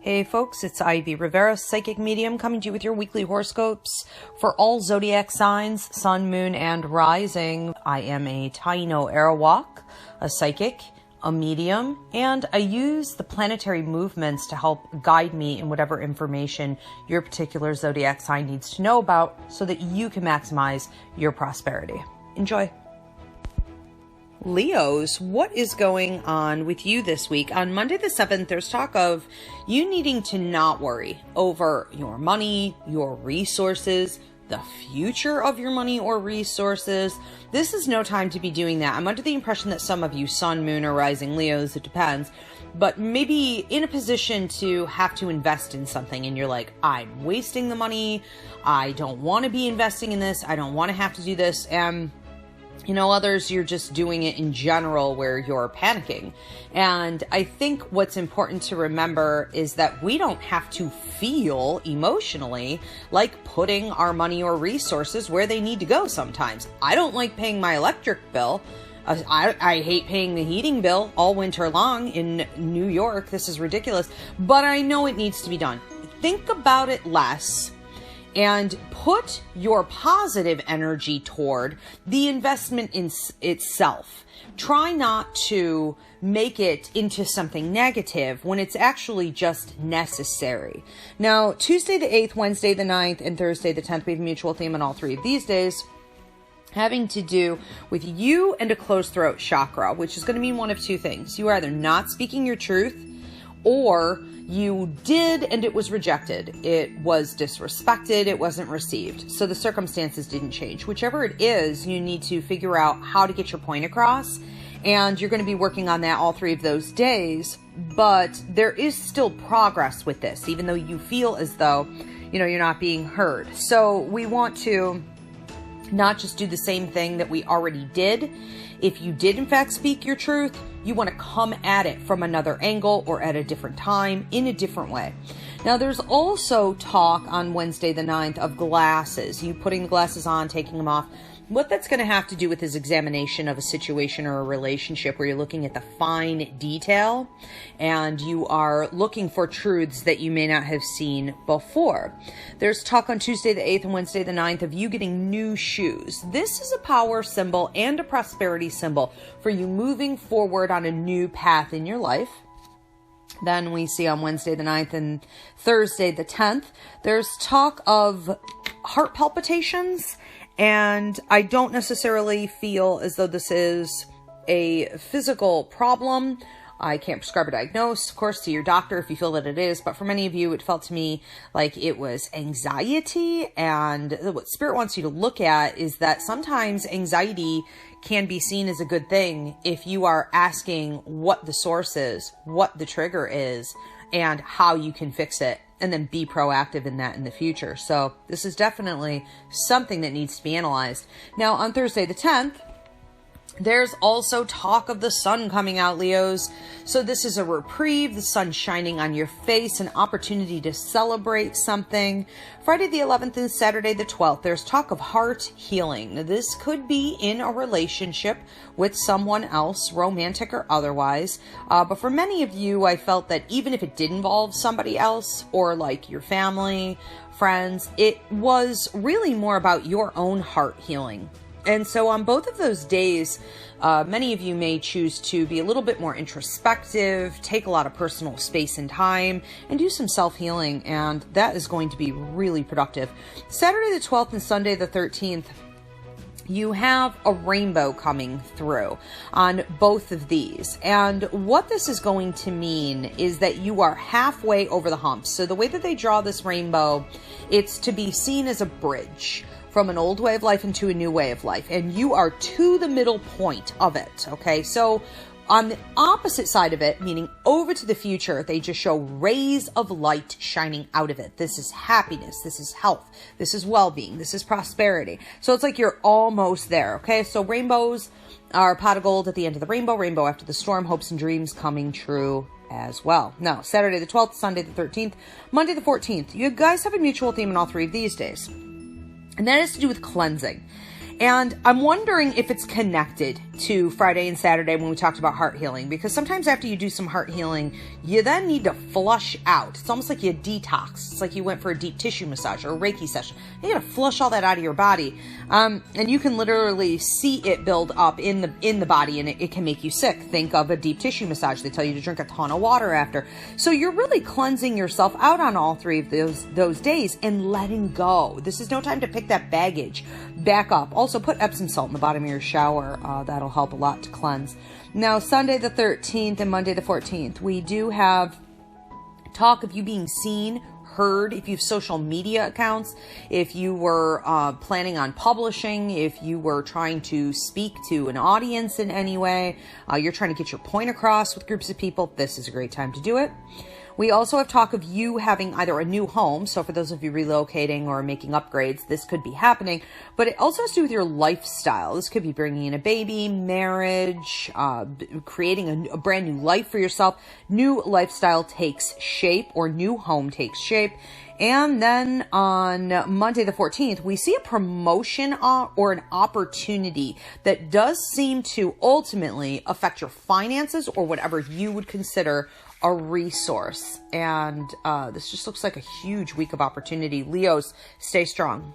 Hey folks, it's Ivy Rivera, Psychic Medium, coming to you with your weekly horoscopes for all zodiac signs, sun, moon, and rising. I am a Taino Arawak, a psychic, a medium, and I use the planetary movements to help guide me in whatever information your particular zodiac sign needs to know about so that you can maximize your prosperity. Enjoy. Leos, what is going on with you this week? On Monday the 7th, there's talk of you needing to not worry over your money, your resources, the future of your money or resources. This is no time to be doing that. I'm under the impression that some of you sun, moon, or rising Leos, it depends, but maybe in a position to have to invest in something and you're like, I'm wasting the money. I don't want to be investing in this. I don't want to have to do this. And others, you're just doing it in general where you're panicking. And I think what's important to remember is that we don't have to feel emotionally like putting our money or resources where they need to go sometimes. I don't like paying my electric bill. I hate paying the heating bill all winter long in New York. This is ridiculous, but I know it needs to be done. Think about it less and put your positive energy toward the investment in itself. Try not to make it into something negative when it's actually just necessary. Now, Tuesday the 8th, Wednesday the 9th, and Thursday the 10th, we have a mutual theme on all three of these days, having to do with you and a closed throat chakra, which is going to mean one of two things. You are either not speaking your truth, or you did and it was rejected. It was disrespected. It wasn't received. So the circumstances didn't change. Whichever it is, you need to figure out how to get your point across. And you're going to be working on that all three of those days. But there is still progress with this, even though you feel as though, you're not being heard. So we want to not just do the same thing that we already did. If you did in fact speak your truth, you want to come at it from another angle or at a different time in a different way. Now, there's also talk on Wednesday the 9th of glasses, you putting the glasses on, taking them off. What that's going to have to do with is examination of a situation or a relationship where you're looking at the fine detail and you are looking for truths that you may not have seen before. There's talk on Tuesday the 8th and Wednesday the 9th of you getting new shoes. This is a power symbol and a prosperity symbol for you moving forward on a new path in your life. Then we see on Wednesday the 9th and Thursday the 10th, there's talk of heart palpitations. And I don't necessarily feel as though this is a physical problem. I can't prescribe or diagnose, of course, to your doctor if you feel that it is. But for many of you, it felt to me like it was anxiety. And what Spirit wants you to look at is that sometimes anxiety can be seen as a good thing if you are asking what the source is, what the trigger is, and how you can fix it, and then be proactive in that in the future. So this is definitely something that needs to be analyzed. Now, on Thursday the 10th, there's also talk of the sun coming out, Leos. So this is a reprieve, the sun shining on your face, an opportunity to celebrate something. Friday the 11th and Saturday the 12th, there's talk of heart healing. Now, this could be in a relationship with someone else, romantic or otherwise. But for many of you, I felt that even if it did involve somebody else or like your family, friends, it was really more about your own heart healing. And so on both of those days, many of you may choose to be a little bit more introspective, take a lot of personal space and time, and do some self-healing, and that is going to be really productive. Saturday the 12th and Sunday the 13th, you have a rainbow coming through on both of these. And what this is going to mean is that you are halfway over the hump. So the way that they draw this rainbow, it's to be seen as a bridge from an old way of life into a new way of life. And you are to the middle point of it, okay? So on the opposite side of it, meaning over to the future, they just show rays of light shining out of it. This is happiness. This is health. This is well-being. This is prosperity. So it's like you're almost there, okay? So rainbows are a pot of gold at the end of the rainbow, rainbow after the storm, hopes and dreams coming true as well. Now, Saturday the 12th, Sunday the 13th, Monday the 14th. You guys have a mutual theme in all three of these days. And that has to do with cleansing. And I'm wondering if it's connected to Friday and Saturday when we talked about heart healing, because sometimes after you do some heart healing, you then need to flush out. It's almost like you detox. It's like you went for a deep tissue massage or a Reiki session. You got to flush all that out of your body. And you can literally see it build up in the body, and it can make you sick. Think of a deep tissue massage. They tell you to drink a ton of water after. So you're really cleansing yourself out on all three of those days and letting go. This is no time to pick that baggage back up. Also, put Epsom salt in the bottom of your shower. That'll help a lot to cleanse. Now, Sunday the 13th and Monday the 14th, we do have talk of you being seen, heard, if you have social media accounts, if you were planning on publishing, if you were trying to speak to an audience in any way, you're trying to get your point across with groups of people, this is a great time to do it. We also have talk of you having either a new home. So for those of you relocating or making upgrades, this could be happening. But it also has to do with your lifestyle. This could be bringing in a baby, marriage, creating a brand new life for yourself. New lifestyle takes shape, or new home takes shape. And then on Monday the 14th, we see a promotion or an opportunity that does seem to ultimately affect your finances or whatever you would consider a resource. And this just looks like a huge week of opportunity. Leos, stay strong.